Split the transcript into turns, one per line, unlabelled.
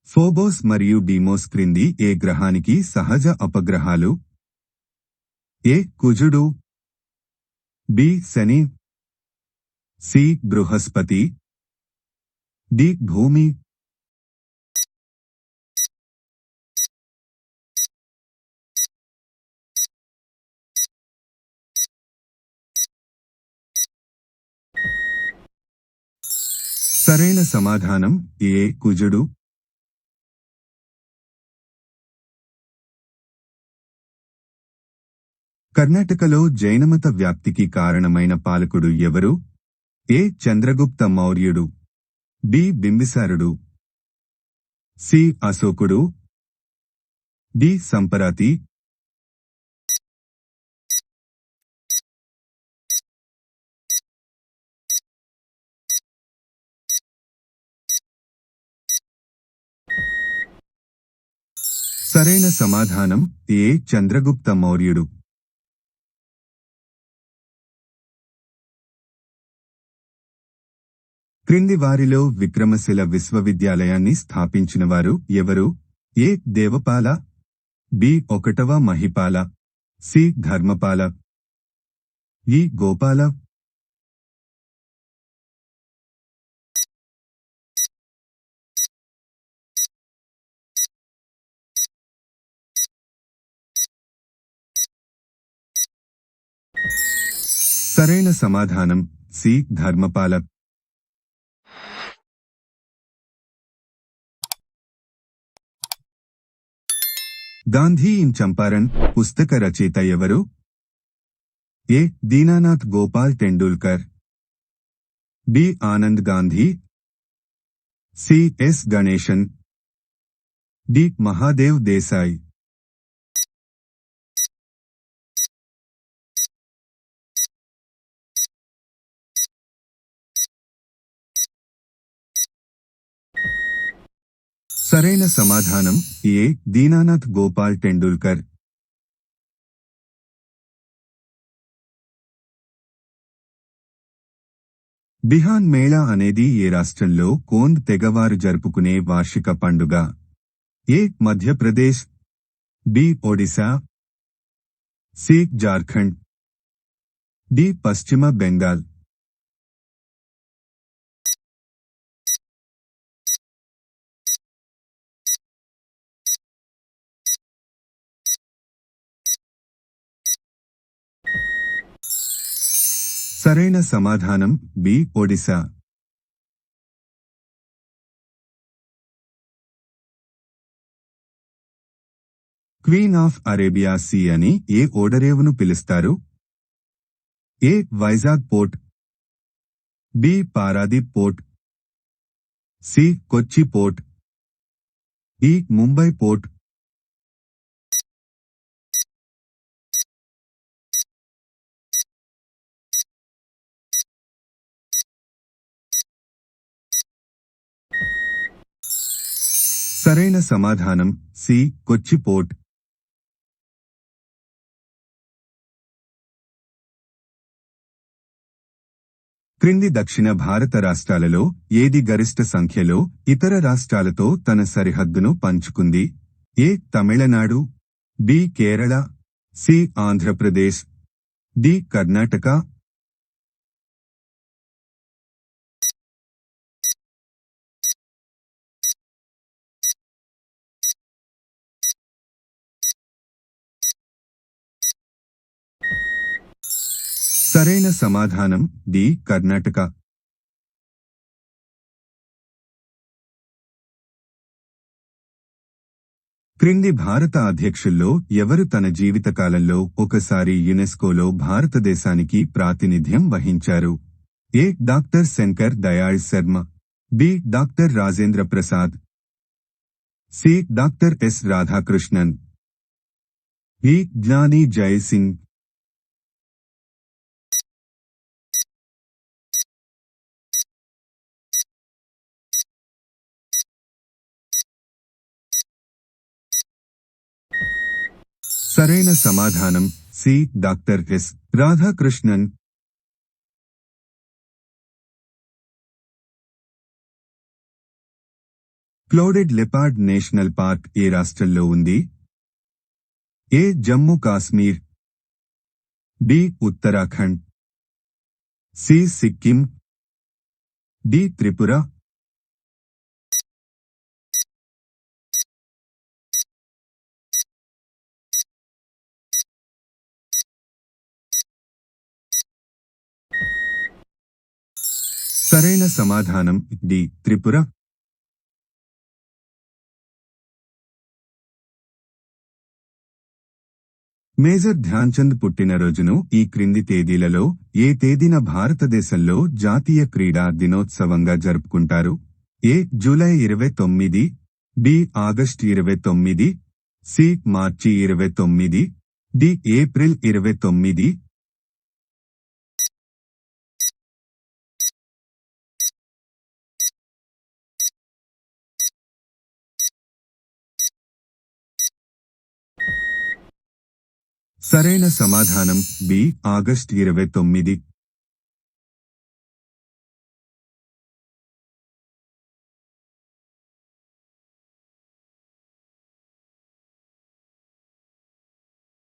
Phobos మరియు Deimos క్రింది ఏ గ్రహానికి సహజ అపగ్రహాలు? ఏ కుజుడు, బి శని, సి బృహస్పతి, డి భూమి. సరైన సమాధానం ఏ కుజుడు. కర్ణాటకలో జైనమత వ్యాప్తికి కారణమైన పాలకుడు ఎవరు? ఏ చంద్రగుప్త మౌర్యుడు, బి బింబిసారుడు, సి అశోకుడు, డి సంపరాతి. సరైన సమాధానం ఏ చంద్రగుప్త మౌర్యుడు. క్రింది వారిలో విక్రమశిల విశ్వవిద్యాలయాన్ని స్థాపించినవారు ఎవరు? ఏ దేవపాల, బి ఒకటవ మహిపాల, సి ధర్మపాల, ఈ గోపాల. సరైన సమాధానం సి ధర్మపాల. గాంధీ ఇన్ చంపారణ్ పుస్తక రచయిత ఎవరు? A Dinanath Gopal Tendulkar, B Anand Gandhi, C S Ganesan, D Mahadev Desai. సరైన సమాధానం ఏ దీనానాథ్ గోపాల్ టెండూల్కర్. బిహాన్ మేళా అనేది ఏ రాష్ట్రంలో కోండ్ తెగవారు జరుపుకునే వార్షిక పండుగ? A Madhya Pradesh, B Odisha, C Jharkhand, D Paschim Bengal. సరైన సమాధానం B Odisha. Queen of Arabian sea అని ఏ ఓడరేవును పిలుస్తారు? A Vizag port, B Paradip port, C Kochi port, ఈ ముంబై పోర్ట్. సరైన సమాధానం సి కొచ్చి పోర్ట్. క్రింది దక్షిణ భారత రాష్ట్రాలలో ఏది గరిష్ట సంఖ్యలో ఇతర రాష్ట్రాలతో తన సరిహద్దును పంచుకుంది? A Tamil Nadu, B Kerala, C Andhra Pradesh, D Karnataka. సరైన సమాధానం డి కర్ణాటక. క్రింది భారత అధ్యక్షుల్లో ఎవరు తన జీవితకాలంలో ఒకసారి యునెస్కోలో భారతదేశానికి ప్రాతినిధ్యం వహించారు? A doctor Shankar Dayal Sharma, B doctor Rajendra Prasad, C doctor S Radhakrishnan, E Gyani Zail Singh. సరైన సమాధానం C doctor S Radhakrishnan. Clouded leopard national park ఏ రాష్ట్రంలో ఉంది? A Jammu Kashmir, B Uttarakhand, C Sikkim, D Tripura. సరైన సమాధానం డి త్రిపుర. మేజర్ ధ్యాన్చంద్ పుట్టినరోజును ఈ క్రింది తేదీలలో ఏ తేదీన భారతదేశంలో జాతీయ క్రీడా దినోత్సవంగా జరుపుకుంటారు? ఏ జూలై 29, బి ఆగస్టు 29, సి మార్చి 29, డి ఏప్రిల్ 29. సరైన సమాధానం బి ఆగస్టు 29.